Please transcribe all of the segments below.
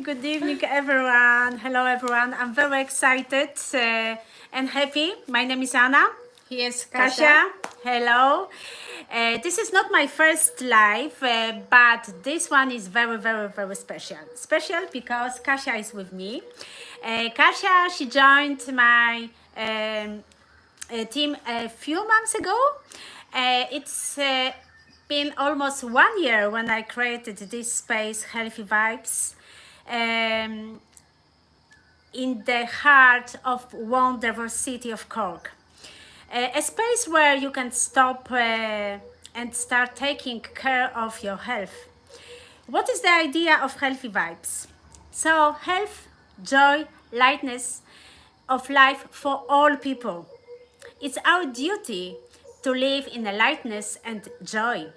good evening, everyone. Hello, everyone. I'm very excited and happy. My name is Anna. Here's Kasia. Hello. This is not my first live, but this one is very, very, very special. Special because Kasia is with me. Kasia, she joined my team a few months ago. It's been almost 1 year when I created this space, Healthy Vibes, um, in the heart of wonderful city of Cork. A space where you can stop and start taking care of your health. What is the idea of Healthy Vibes? So, health, joy, lightness of life for all people. It's our duty to live in a lightness and joy.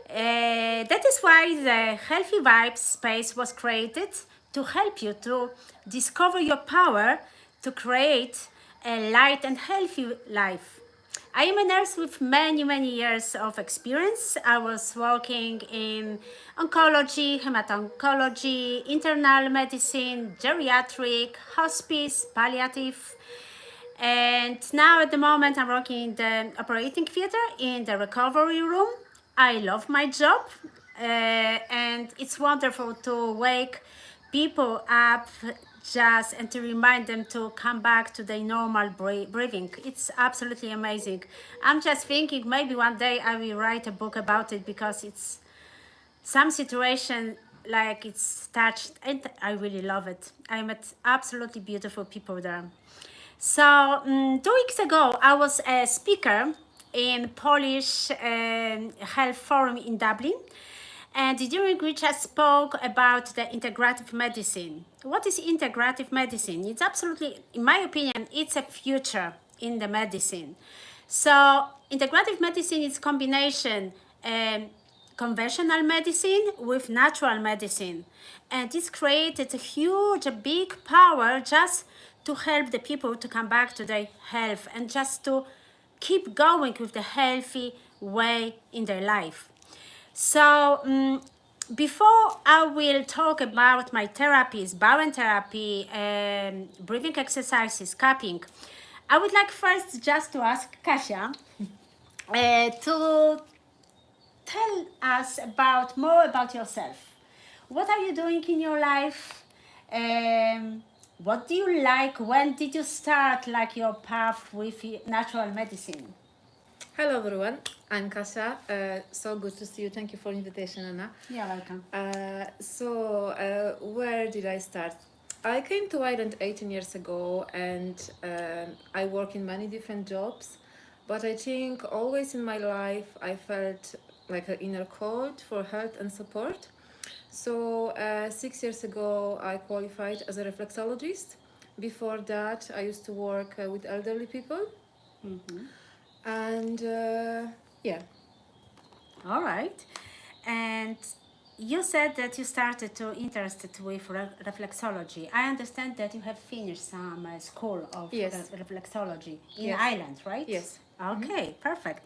That is why the Healthy Vibes space was created to help you to discover your power to create a light and healthy life. I am a nurse with many, many years of experience. I was working in oncology, hemato-oncology, internal medicine, geriatric, hospice, palliative. And now at the moment I'm working in the operating theater in the recovery room. I love my job and it's wonderful to wake people up just and to remind them to come back to their normal breathing. It's absolutely amazing. I'm just thinking maybe one day I will write a book about it because it's some situation like it's touched and I really love it. I met absolutely beautiful people there. So 2 weeks ago, I was a speaker in Polish health forum in Dublin, and during which I spoke about the integrative medicine. What is integrative medicine? It's absolutely, in my opinion, it's a future in the medicine. So integrative medicine is combination conventional medicine with natural medicine, and this created a huge, a big power just to help the people to come back to their health and just to keep going with the healthy way in their life. So before I will talk about my therapies, Bowen Therapy, breathing exercises, cupping, I would like first just to ask Kasia to tell us about more about yourself. What are you doing in your life? What do you like? When did you start like your path with natural medicine? Hello everyone, I'm Kasia. So good to see you. Thank you for the invitation, Anna. You're welcome. Where did I start? I came to Ireland 18 years ago and I work in many different jobs, but I think always in my life I felt like an inner call for health and support. So 6 years ago I qualified as a reflexologist. Before that I used to work with elderly people. And yeah. All right. And you said that you started to interested with reflexology. I understand that you have finished some school of Yes. reflexology in Yes. Ireland, right? Yes. Okay, perfect.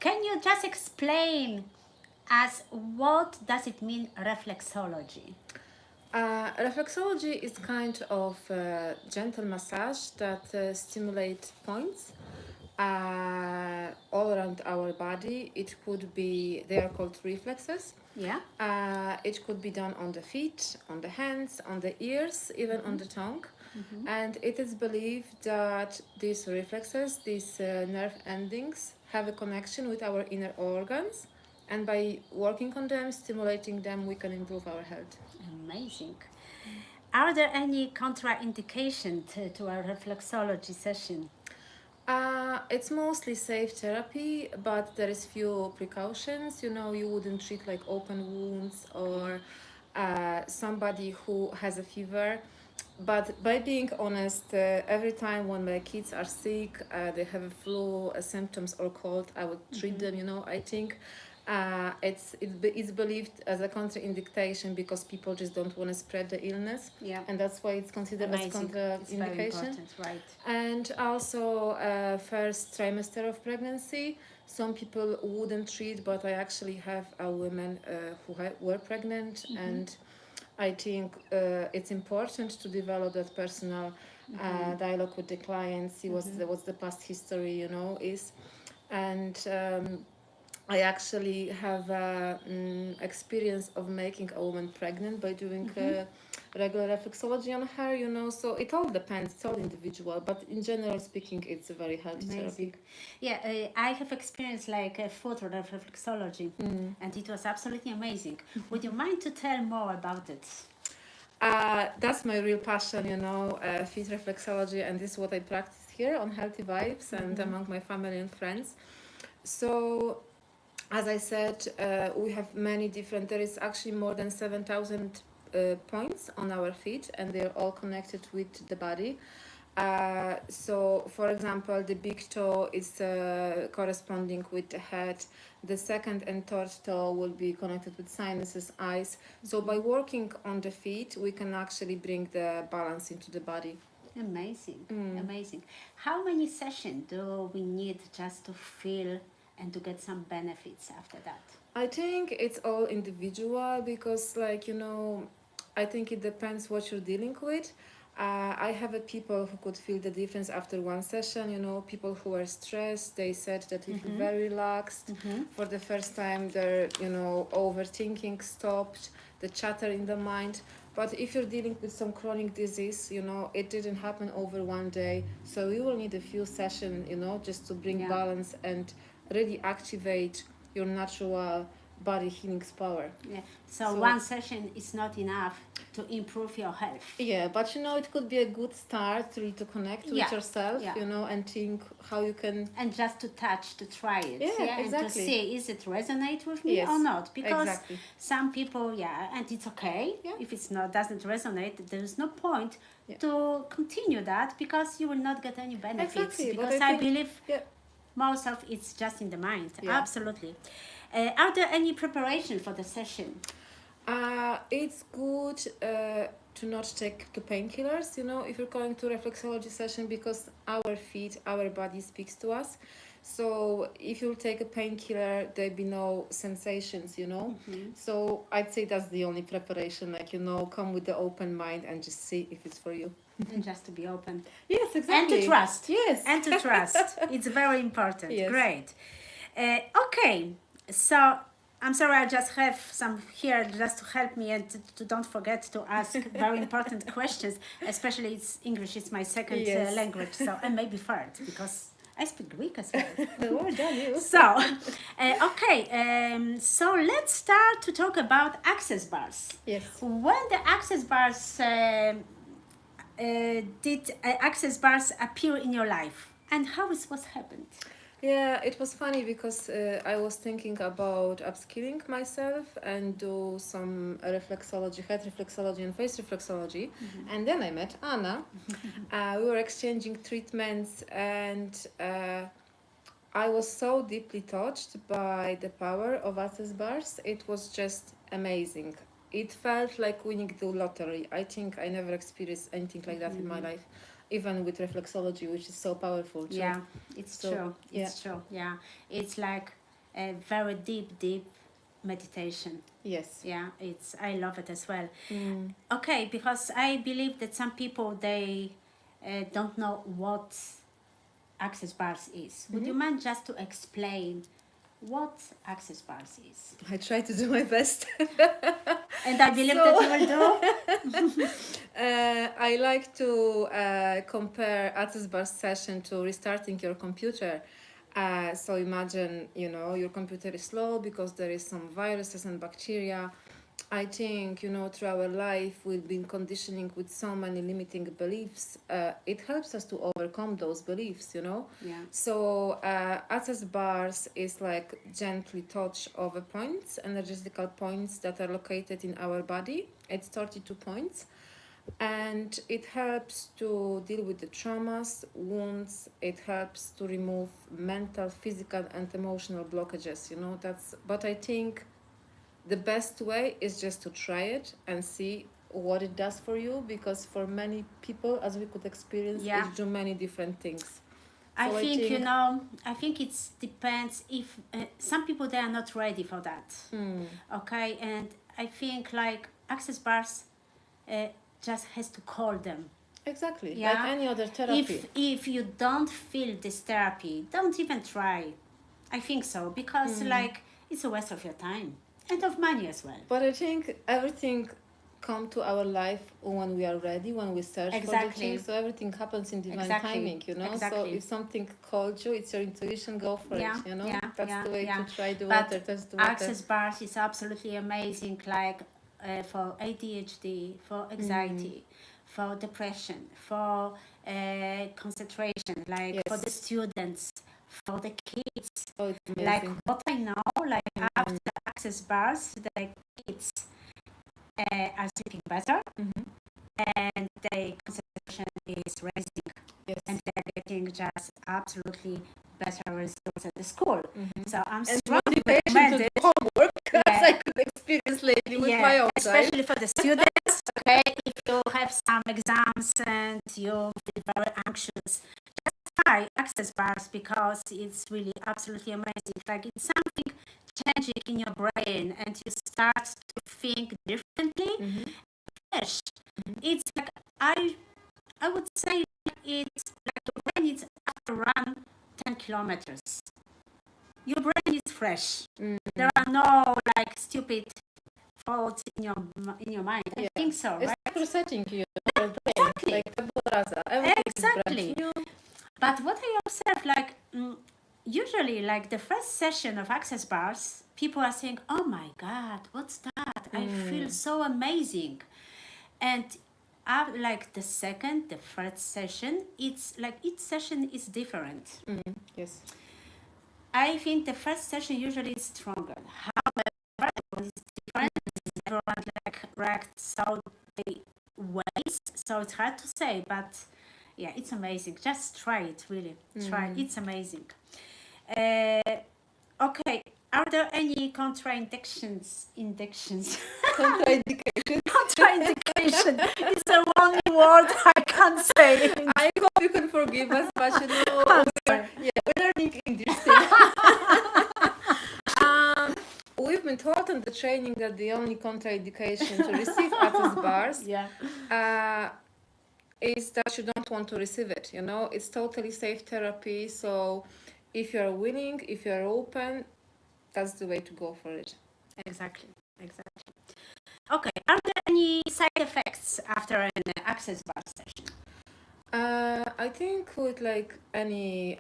Can you just explain us what does it mean reflexology? Reflexology is kind of gentle massage that stimulates points all around our body. It could be, they are called reflexes. Yeah. It could be done on the feet, on the hands, on the ears, even on the tongue. And it is believed that these reflexes, these nerve endings, have a connection with our inner organs. And by working on them, stimulating them, we can improve our health. Amazing. Are there any contraindication to a reflexology session? It's mostly safe therapy, but there is few precautions. You know, you wouldn't treat like open wounds or somebody who has a fever. But by being honest, every time when my kids are sick, they have a flu, symptoms or cold, I would treat them. You know, I think it's believed as a contraindication because people just don't want to spread the illness. Yeah. And that's why it's considered Amazing. as contraindication. Right. And also first trimester of pregnancy, some people wouldn't treat, but I actually have women who were pregnant and I think it's important to develop that personal dialogue with the client, see what's the past history, is. And I actually have experience of making a woman pregnant by doing regular reflexology on her, so it all depends, it's all individual, but in general speaking, it's a very healthy therapy. Yeah, I have experienced like a photo reflexology, and it was absolutely amazing. Would you mind to tell more about it? That's my real passion, fit reflexology, and this is what I practice here on Healthy Vibes and among my family and friends. So, as I said, we have many different, there is actually more than 7,000 points on our feet, and they're all connected with the body. So, for example, the big toe is corresponding with the head. The second and third toe will be connected with sinuses, eyes. So, by working on the feet, we can actually bring the balance into the body. Amazing, amazing. How many sessions do we need just to feel and to get some benefits after that? I think it's all individual because, I think it depends what you're dealing with. I have people who could feel the difference after one session. People who are stressed, they said that they feel very relaxed. For the first time, their overthinking stopped, the chatter in the mind. But if you're dealing with some chronic disease, it didn't happen over one day. So you will need a few sessions, just to bring balance and really activate your natural body healing power. Yeah. So one session is not enough to improve your health. Yeah, but it could be a good start to connect with yourself, and think how you can. And just to touch, to try it. Yeah, exactly. And to see, is it resonate with me or not? Because some people, and it's okay. If it's not, doesn't resonate, there's no point to continue that because you will not get any benefits. Exactly. Because I believe most of it's just in the mind. Absolutely. Are there any preparation for the session? It's good to not take the painkillers, if you're going to reflexology session because our feet, our body speaks to us. So if you take a painkiller, there'll be no sensations, So I'd say that's the only preparation, come with the open mind and just see if it's for you. And just to be open. Yes, exactly. And to trust. Yes. And to trust. It's very important. Yes. Great. Okay. So I'm sorry, I just have some here just to help me and to don't forget to ask very important questions. Especially it's English, it's my second language, so and maybe third because I speak Greek as well. Well done, you. So, so let's start to talk about access bars. Yes. When the access bars did access bars appear in your life, and how it was happened? Yeah, it was funny because I was thinking about upskilling myself and do some reflexology, head reflexology and face reflexology. And then I met Anna. We were exchanging treatments and I was so deeply touched by the power of access bars. It was just amazing. It felt like winning the lottery. I think I never experienced anything like that in my life. Even with reflexology, which is so powerful too. Yeah, it's true. It's true. Yeah, it's like a very deep meditation. Yes. Yeah, I love it as well. Okay, because I believe that some people they don't know what access bars is. Would you mind just to explain what access bars is? I try to do my best. And I believe that you will do. I like to compare access bar session to restarting your computer. So imagine, your computer is slow because there is some viruses and bacteria. I think, through our life, we've been conditioning with so many limiting beliefs. It helps us to overcome those beliefs, Yeah. So access bars is like gently touch over points, energetical points that are located in our body. It's 32 points. And it helps to deal with the traumas, wounds. It helps to remove mental, physical, and emotional blockages. But I think the best way is just to try it and see what it does for you, because for many people, as we could experience, it do many different things. I think it depends if some people they are not ready for that. Okay, and I think like access bars just has to call them. Exactly. Yeah. Like any other therapy. If you don't feel this therapy, don't even try. I think so, because like it's a waste of your time and of money as well. But I think everything come to our life when we are ready, when we search for the Exactly. thing. So everything happens in divine Exactly. timing, you know. So Exactly. if something called you, it's your intuition, go for Yeah, it, you know. yeah, That's yeah, the way yeah. to try the But water, test the water. access bars is absolutely amazing, like for ADHD, for anxiety, for depression, for concentration, like for the Yes. students, for the kids. Oh, it's Like amazing. what I know, like after access bars, the kids are sleeping better and their concentration is raising Yes. and they're getting just absolutely better results at the school. So I'm And strongly motivation to recommend do it. homework, as Yeah. I could experience lately with my own child. Especially for the students. Okay, if you have some exams and you feel very anxious, just try access bars because it's really absolutely amazing. Like it's something changing in your brain, and you start to think differently. Fresh. It's like I would say it's like your brain is after run 10 kilometers. Your brain is fresh. There are no like stupid thoughts in your mind. I think so, It's right? like resetting your brain. Exactly. Like tabula rasa. Everything is Exactly. brand new. But what I observe, like usually, like the first session of access bars, people are saying, "Oh my God, what's that? I feel so amazing," and like the second, the third session, it's like each session is different. Yes. I think the first session usually is stronger. However, everyone is different. Everyone like reacts so they ways. So it's hard to say, but yeah, it's amazing. Just try it, really. Try it. It's amazing. Okay. Are there any contraindications? Contraindication. Contraindication is the only word I can't say. I hope you can forgive us, but you know, we're learning English still. We've been taught in the training that the only contraindication to receive access bars is that you don't want to receive it. You know, it's totally safe therapy. So if you're willing, if you're open, that's the way to go for it. Exactly. Okay. Are there any side effects after an access bar session? I think with like any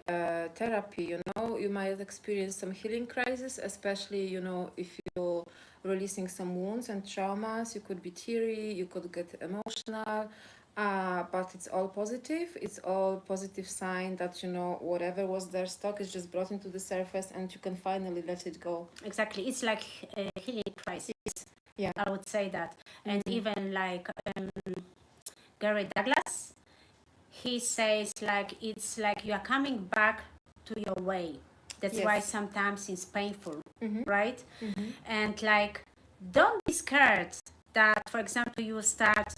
therapy, you know, you might experience some healing crisis, especially, you know, if you're releasing some wounds and traumas, you could be teary, you could get emotional, but it's all positive. It's all positive sign that, you know, whatever was there stuck is just brought into the surface and you can finally let it go. Exactly. It's like a healing crisis. Yeah. I would say that. And even like Gary Douglas, he says like it's like you are coming back to your way. That's why sometimes it's painful, right? And like don't be scared that, for example, you start.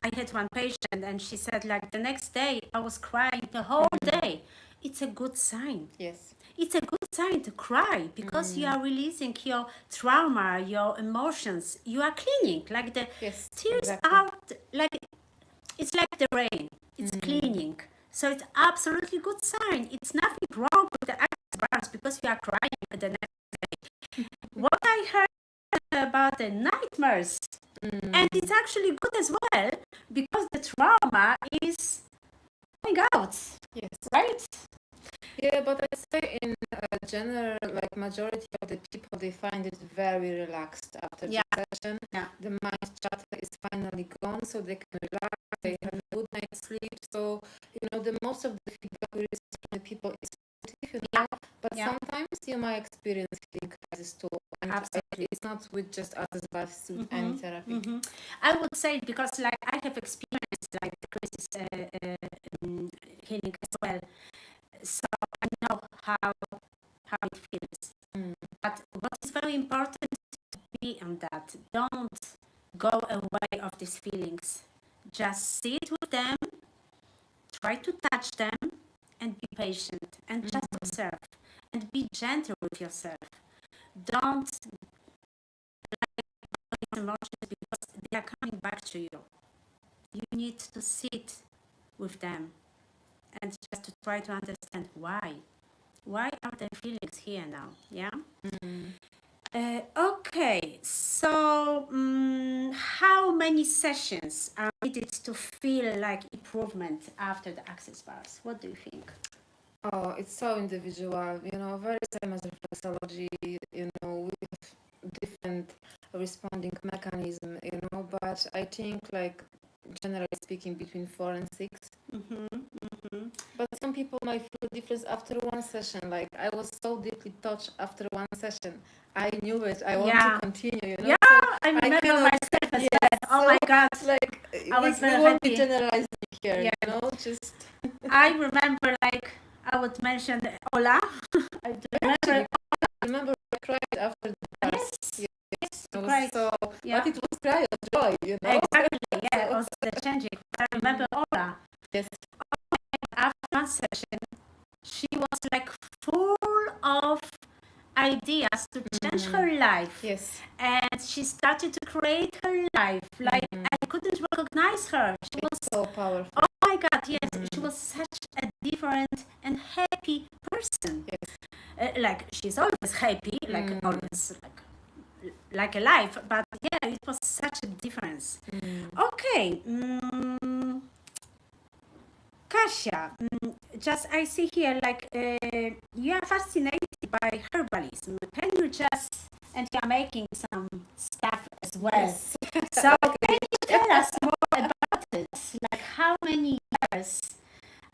I had one patient and she said like the next day I was crying the whole day. It's a good sign. Yes. It's a good sign to cry because you are releasing your trauma, your emotions. You are cleaning. Like the tears out, like it's like the rain. It's cleaning. So it's absolutely good sign. It's nothing wrong with the access bars because you are crying the next day. What I heard about the nightmares, and it's actually good as well because the trauma is coming out. Yes. Right? Yeah, but I'd say in general, like majority of the people, they find it very relaxed after the session. Yeah. The mind chatter is finally gone, so they can relax. They have a good night's sleep. So you know, the most of the feedback we receive from the people is positive, you know. But sometimes you might experience healing crisis too. And absolutely, it's not with just others, but with any therapy. I would say because like I have experienced like the crisis healing as well. So I know how it feels. But what is very important to be on that. Don't go away of these feelings. Just sit with them, try to touch them, and be patient and just observe and be gentle with yourself. Don't like emotions because they are coming back to you. You need to sit with them and just to try to understand why. Why are the feelings here now? Yeah. Okay, so how many sessions are needed to feel like improvement after the access bars? What do you think? Oh, it's so individual, very same as reflexology, we have different responding mechanism, but I think like generally speaking between 4 and 6. But some people might feel difference after one session. Like I was so deeply touched after one session. I knew it. I want to continue, Yeah, So I remember cannot, myself as yes, well. Oh so, my God. like I was we very won't be happy. generalizing here, Yeah. just I remember, like, I would mention Ola. I do remember. I remember I cried after the class. Yes, It was great. so, Yeah. but it was cry of joy, Exactly, yeah, So- also the changing. I remember Ola. Yes. After one session, she was like full of ideas to change her life. Yes. And she started to create her life. Like, I couldn't recognize her. She was So powerful. oh my God, yes, she was such a different and happy person. Yes. Like, she's always happy, like always like alive, but yeah, it was such a difference. Okay, Kasia, just I see here, like, you are fascinated by herbalism. Can you just, and you are making some stuff as well. Yes. So can you tell us more about it? Like, how many years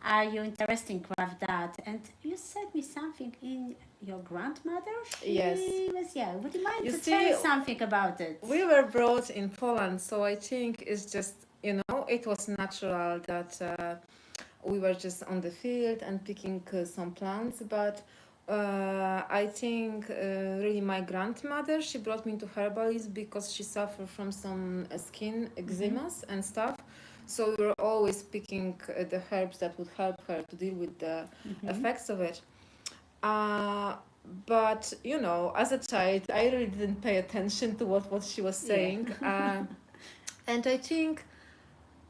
are you interested in craft that? And you said me something in your grandmother? Yes. Was, yeah. Would you mind You to see, tell something about it? We were brought in Poland, so I think it's just, it was natural that we were just on the field and picking some plants. But I think really my grandmother, she brought me into herbalism because she suffered from some skin eczemas and stuff. So we were always picking the herbs that would help her to deal with the effects of it. But as a child, I really didn't pay attention to what she was saying. And I think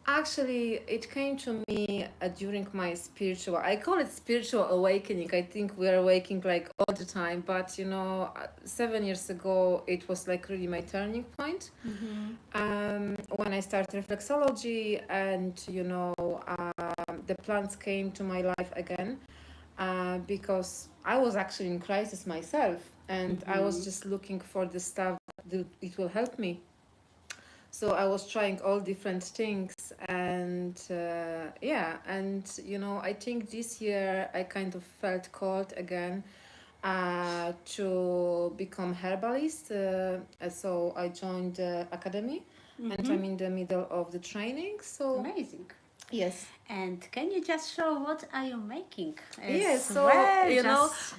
actually it came to me during my spiritual, I call it spiritual awakening. I think we are awakening like all the time, but 7 years ago it was like really my turning point. When I started reflexology and the plants came to my life again. Because I was actually in crisis myself, and I was just looking for the stuff that it will help me. So I was trying all different things, and I think this year I kind of felt called again to become herbalist. So I joined the academy, and I'm in the middle of the training. So amazing. Yes. And can you just show what are you making? Yes, so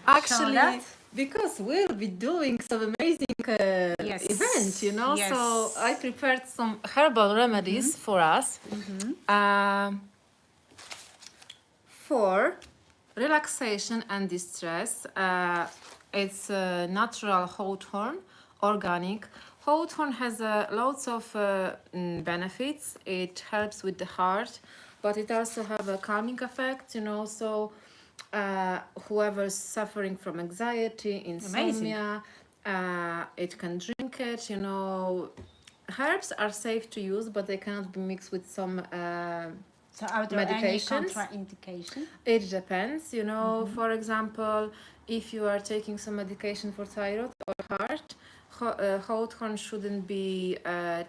actually, because we'll be doing some amazing event, so I prepared some herbal remedies for us for relaxation and distress. It's natural hawthorn, organic. Hawthorn has lots of benefits. It helps with the heart, but it also have a calming effect, so whoever's suffering from anxiety, insomnia, it can drink it, Herbs are safe to use, but they cannot be mixed with some so are there medications. Any contraindication? It depends, for example, if you are taking some medication for thyroid or heart, hawthorn shouldn't be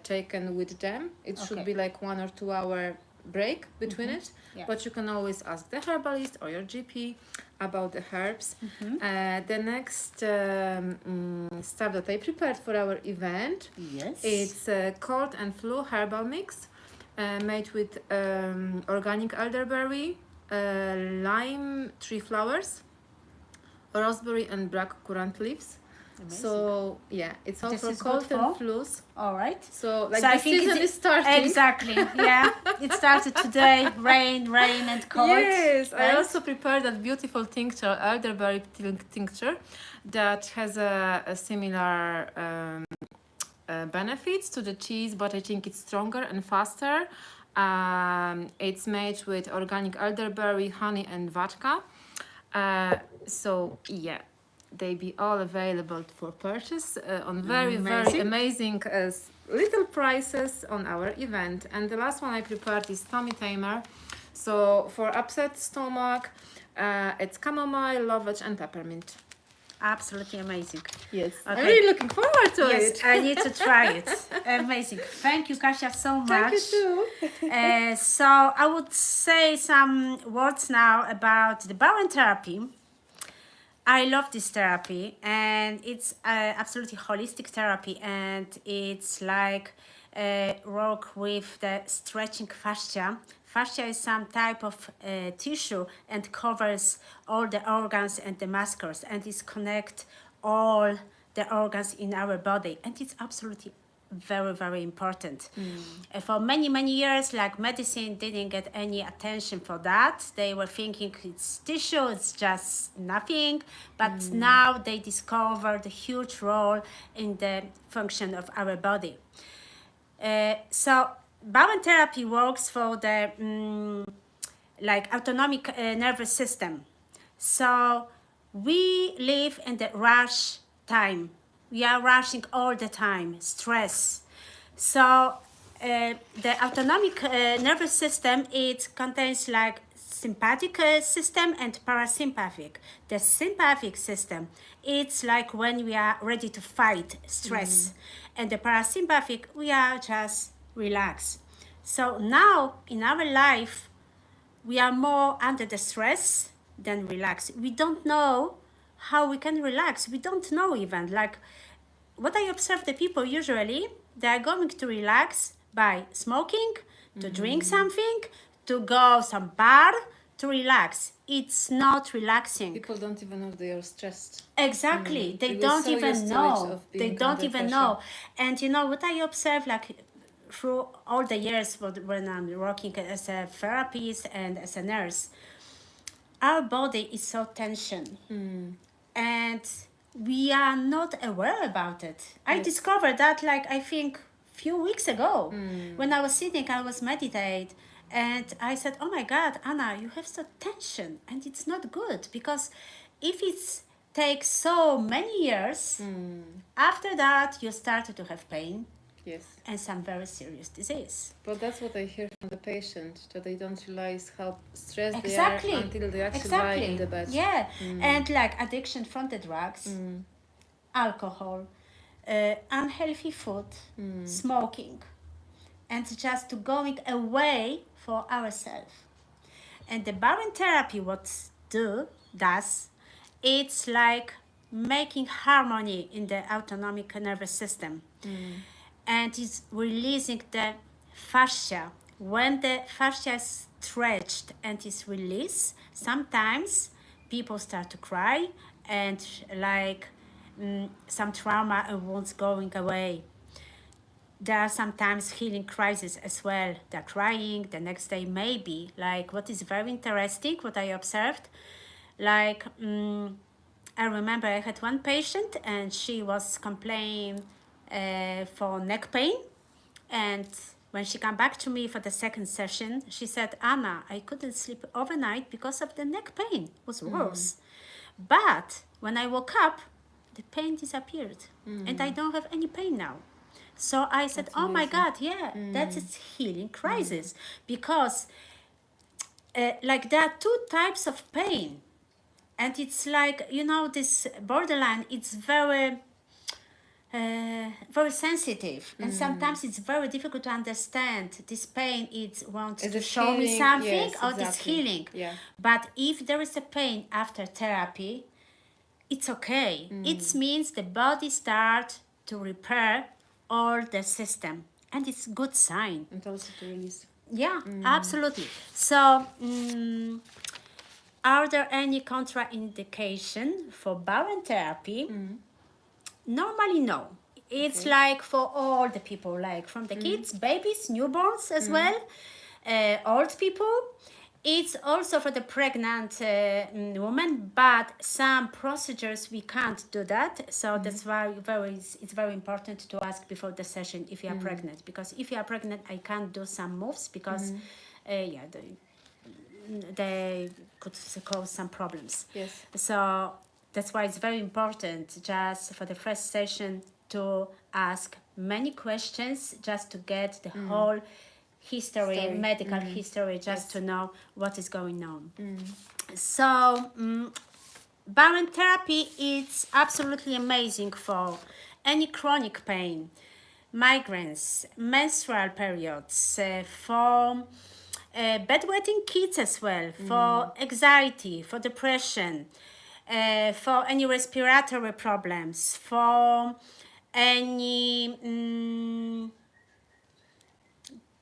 taken with them. It should be like 1 or 2 hour break between it, but you can always ask the herbalist or your GP about the herbs. The next stuff that I prepared for our event, it's cold and flu herbal mix made with organic elderberry, lime tree flowers, raspberry and black currant leaves. Amazing. So yeah, it's all for cold and flus. All right. So like so the season is starting. Exactly. Yeah, it started today. Rain and cold. Yes, right? I also prepared that beautiful tincture, elderberry tincture, that has a similar benefits to the cheese, but I think it's stronger and faster. It's made with organic elderberry, honey, and vodka. So yeah, they be all available for purchase on very Amazing. amazing little prices on our event. And the last one I prepared is tummy tamer. So for upset stomach, it's chamomile, lovage, and peppermint. Absolutely amazing. Yes, Okay. I'm really looking forward to Yes, it. I need to try it. Amazing. Thank you, Kasia, so much. Thank you too. So I would say some words now about the Bowen Therapy. I love this therapy, and it's absolutely holistic therapy, and it's like work with the stretching fascia. Fascia is some type of tissue and covers all the organs and the muscles, and it connect all the organs in our body, and it's absolutely very important. For many years, like, medicine didn't get any attention for that. They were thinking it's tissue, it's just nothing, but now they discovered a huge role in the function of our body. So Bowen therapy works for the like autonomic nervous system. So we live in the rush time. We are rushing all the time, stress. So the autonomic nervous system, it contains like sympathetic system and parasympathetic. The sympathetic system, it's like when we are ready to fight stress, and the parasympathetic, we are just relaxed. So now in our life, we are more under the stress than relaxed. We don't know how we can relax. We don't know even. Like, what I observe, the people usually, they are going to relax by smoking, to drink something, to go some bar, to relax. It's not relaxing. People don't even know they are stressed. Exactly. They We were don't so used to even it know. of They being don't under even pressure. know. And you know what I observe, like, through all the years when I'm working as a therapist and as a nurse, our body is so tension, and we are not aware about it. I discovered that, like, I think few weeks ago, when I was sitting, I was meditate, and I said, oh my God, Anna, you have so tension, and it's not good, because if it's takes so many years, after that you started to have pain Yes. and some very serious disease. But that's what I hear from the patient, that they don't realize how stressed Exactly. they are until they actually lie in the bed. Yeah. And like addiction from the drugs, alcohol, unhealthy food, smoking, and just to going away for ourselves. And the Bowen therapy, what does, it's like making harmony in the autonomic nervous system, and it's releasing the fascia. When the fascia is stretched and is released, sometimes people start to cry, and like some trauma and wounds going away. There are sometimes healing crises as well. They're crying the next day, maybe. Like, what is very interesting, what I observed, like I remember I had one patient, and she was complaining for neck pain, and when she came back to me for the second session, she said, Anna, I couldn't sleep overnight because of the neck pain. It was worse. But when I woke up, the pain disappeared, and I don't have any pain now. So I said, oh my God, yeah, that's its healing crisis. Because like, there are two types of pain. And it's like, you know, this borderline, it's very sensitive, and sometimes it's very difficult to understand. This pain, it wants Is to it show me healing? something, Yes, or it's exactly. healing. Yeah. But if there is a pain after therapy, it's okay. It means the body starts to repair all the system, and it's good sign. And also to release. Yeah, absolutely. So are there any contraindication for Bowen therapy? Normally, no. It's like for all the people, like from the kids, babies, newborns as well, old people. It's also for the pregnant woman, but some procedures we can't do that. So that's why it's very important to ask before the session if you are pregnant. Because if you are pregnant, I can't do some moves because, yeah, they could cause some problems. Yes. So that's why it's very important just for the first session to ask many questions just to get the whole history, Story. medical history, just Yes. to know what is going on. So Bowen therapy is absolutely amazing for any chronic pain, migraines, menstrual periods, for bedwetting kids as well, for anxiety, for depression, for any respiratory problems, for any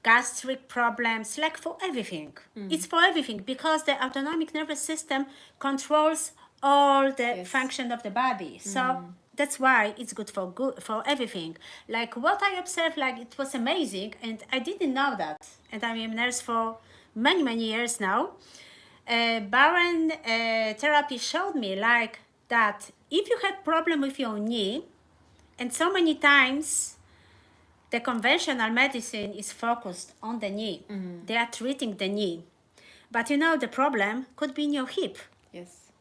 gastric problems, like for everything. It's for everything because the autonomic nervous system controls all the Yes. function of the body. So that's why it's good for everything. Like what I observed, like it was amazing, and I didn't know that. And I'm a nurse for many years now. Bowen therapy showed me like that if you had problem with your knee, and so many times the conventional medicine is focused on the knee. They are treating the knee. But you know, the problem could be in your hip. Yes.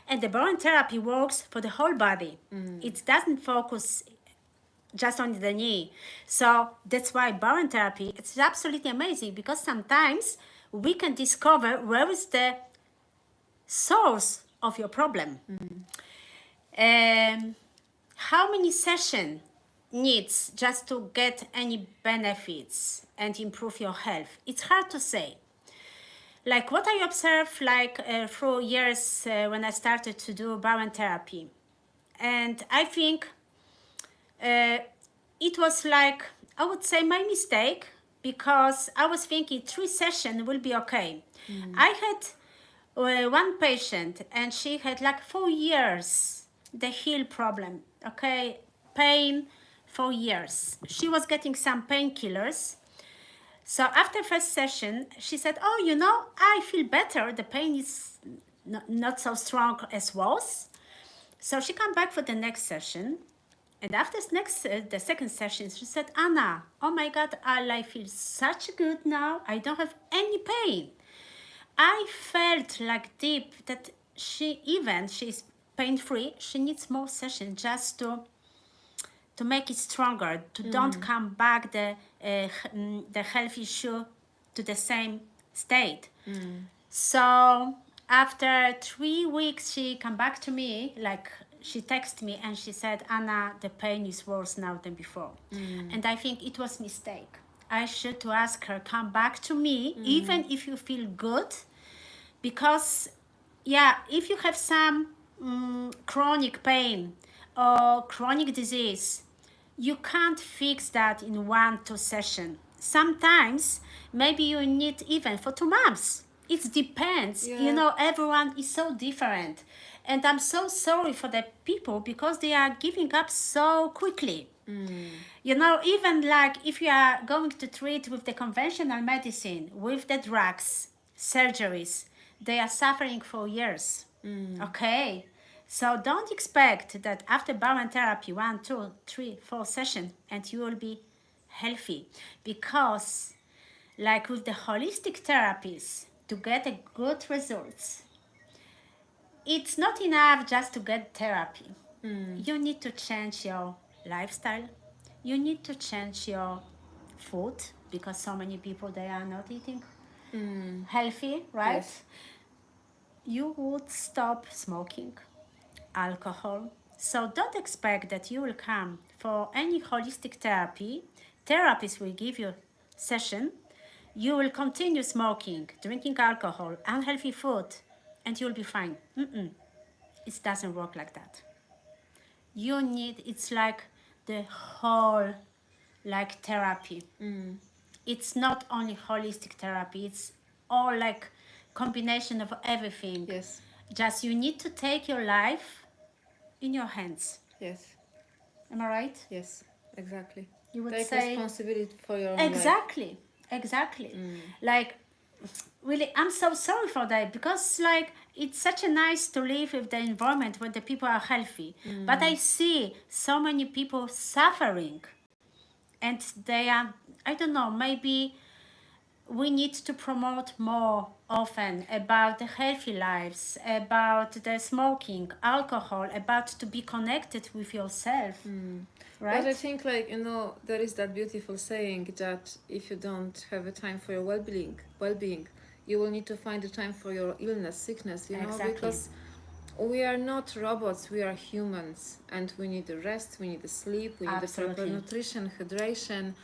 And the Bowen therapy works for the whole body. It doesn't focus just on the knee. So that's why Bowen therapy, it's absolutely amazing because sometimes we can discover where is the source of your problem. How many sessions needs just to get any benefits and improve your health? It's hard to say. Like what I observed like through years when I started to do Bowen therapy. And I think it was like, I would say my mistake because I was thinking 3 sessions will be okay. I had one patient and she had like 4 years the heel problem, okay, pain 4 years. She was getting some painkillers. So after first session, she said, "Oh, you know, I feel better. The pain is not so strong as was." So she came back for the next session. And after the second session, she said, "Anna, oh my God, I feel such good now. I don't have any pain." I felt like deep that she's pain-free, she needs more sessions just to make it stronger, to don't come back the health issue to the same state. So after 3 weeks, she come back to me, like she texted me and she said, "Anna, the pain is worse now than before." And I think it was mistake. I should to ask her, come back to me, even if you feel good, because yeah, if you have some chronic pain or chronic disease, you can't fix that in 1-2 session. Sometimes maybe you need even for 2 months. It depends. Yeah. You know, everyone is so different. And I'm so sorry for the people because they are giving up so quickly. You know, even like if you are going to treat with the conventional medicine, with the drugs, surgeries, they are suffering for years. Okay. So don't expect that after Bowen therapy, 1, 2, 3, 4 sessions, and you will be healthy. Because like with the holistic therapies, to get a good results, it's not enough just to get therapy. You need to change your lifestyle. You need to change your food because so many people they are not eating healthy, right? Yes. You would stop smoking, alcohol. So don't expect that you will come for any holistic therapy. Therapists will give you session. You will continue smoking, drinking alcohol, unhealthy food, and you'll be fine. It doesn't work like that. You need, it's like the whole like therapy. It's not only holistic therapy, it's all like combination of everything. Yes. Just you need to take your life in your hands. Yes. Am I right? Yes. Exactly. You would Take say responsibility for your own life. exactly. Like really, I'm so sorry for that, because like it's such a nice to live with the environment where the people are healthy. But I see so many people suffering, and they are, I don't know, maybe we need to promote more often about the healthy lives, about the smoking, alcohol, about to be connected with yourself, But I right? think, like, there is that beautiful saying that if you don't have a time for your well-being, you will need to find a time for your illness, sickness, Exactly. because we are not robots, we are humans, and we need the rest, we need the sleep, we need the proper Absolutely. nutrition, hydration,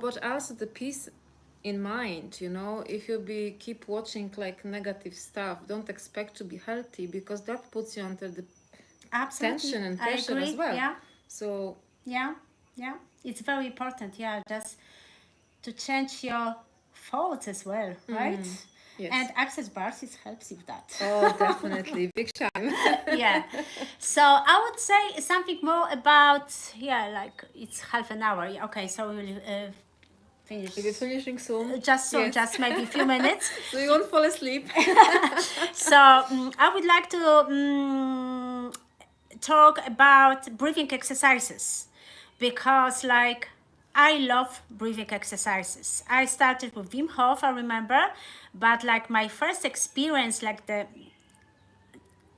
but also the peace in mind. If you keep watching like negative stuff, don't expect to be healthy, because that puts you under the Absolutely. tension and I pressure as agree. well. Yeah. So Yeah. Yeah. It's very important. Yeah. Just to change your thoughts as well, right? And yes. access bars is helps with that. Oh, definitely, big time. Yeah. So I would say something more about, yeah, like it's half an hour. Yeah, okay, so we will finish Is it finishing soon? just soon, Yes. just maybe a few minutes. So you won't fall asleep. So I would like to talk about breathing exercises, because like I love breathing exercises. I started with Wim Hof, I remember, but like my first experience, like the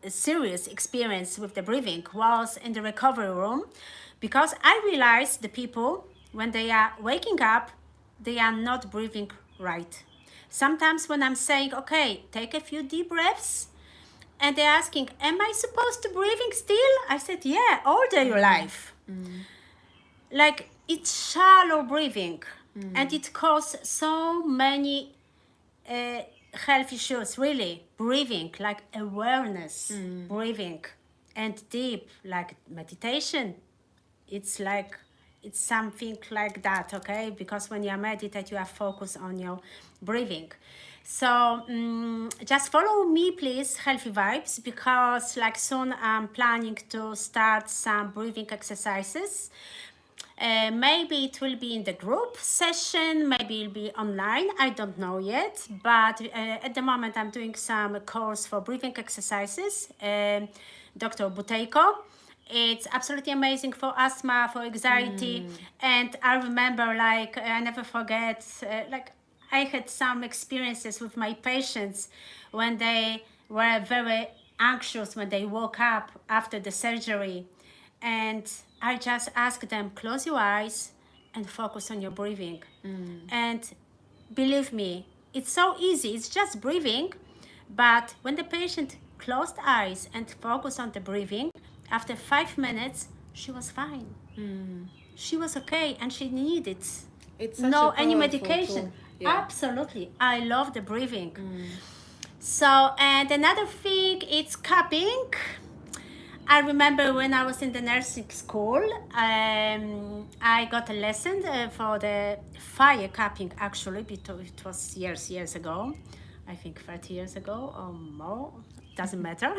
serious experience with the breathing, was in the recovery room, because I realized the people, when they are waking up, they are not breathing right. Sometimes when I'm saying, okay, take a few deep breaths, and they're asking, am I supposed to breathing still? I said, yeah, all day your life. Like it's shallow breathing, and it causes so many health issues, really. Breathing, like awareness, breathing, and deep, like meditation. It's like, it's something like that, okay? Because when you meditate, you are focused on your breathing. So just follow me, please, Healthy Vibes, because like soon I'm planning to start some breathing exercises. Maybe it will be in the group session, maybe it'll be online, I don't know yet. But at the moment, I'm doing some course for breathing exercises, Dr. Buteiko. It's absolutely amazing for asthma, for anxiety. And I remember, like, I never forget, like, I had some experiences with my patients when they were very anxious when they woke up after the surgery, and I just ask them, close your eyes and focus on your breathing. And believe me, it's so easy. It's just breathing. But when the patient closed eyes and focused on the breathing, after 5 minutes, she was fine. She was okay, and she needed It's such no a any powerful medication. tool. Yeah. Absolutely. I love the breathing. So, and another thing, it's cupping. I remember when I was in the nursing school, I got a lesson for the fire cupping, actually, because it was years ago. I think 30 years ago or more, doesn't matter.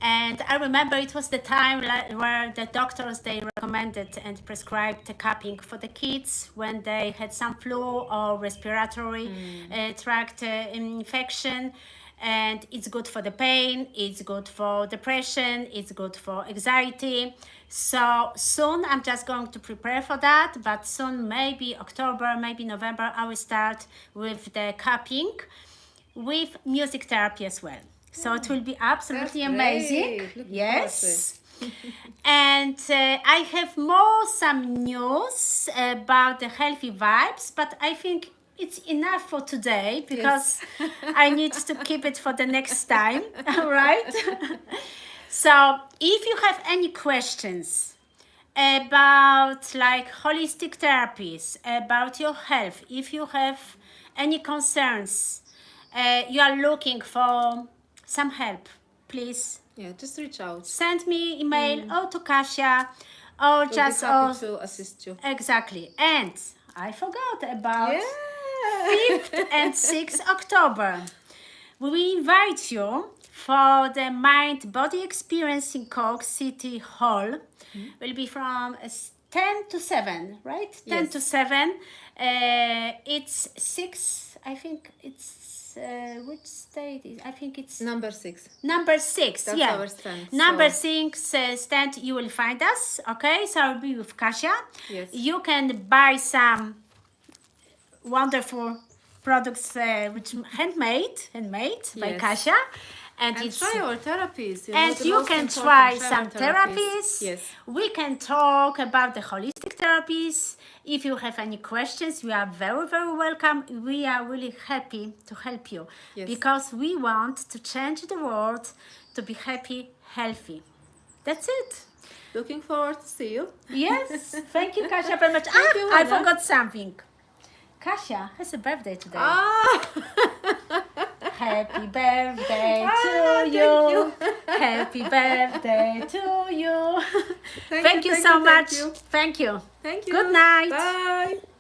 And I remember it was the time where the doctors, they recommended and prescribed the cupping for the kids when they had some flu or respiratory tract infection. And it's good for the pain, it's good for depression, it's good for anxiety. So soon I'm just going to prepare for that, but soon, maybe October, maybe November, I will start with the cupping with music therapy as well. So it will be absolutely That's amazing. great. Looking Yes. And I have some news about the healthy vibes, but I think it's enough for today, because I need to keep it for the next time. All right. So if you have any questions about like holistic therapies, about your health, if you have any concerns, you are looking for some help, please Yeah, just reach out. send me email or to Kasia, or We'll just be happy to assist you. exactly. And I forgot about Yeah. 5th and 6th October. We invite you for the Mind Body Experience in Cork City Hall. Will be from 10 to 7, right? 10 Yes. to 7. It's 6, I think it's, which state is, I think it's Number 6. number 6. That's yeah. our stand, Number so- 6 stand, you will find us, okay? So I'll be with Kasia. Yes. You can buy some wonderful products, which handmade by Yes. Kasia. And And it's try our therapies. and the you most can important, try try some our therapies. Yes. We can talk about the holistic therapies. If you have any questions, we are very, very welcome. We are really happy to help you Yes. because we want to change the world to be happy, healthy. That's it. Looking forward to see you. Yes. Thank you, Kasia, very much. you, I Anna. forgot something. Kasia has a birthday today. Ah! Happy birthday to thank you. you. Happy birthday to you. Thank Thank you, you thank so you, thank much. you. Thank you. Thank you. Good night. Bye.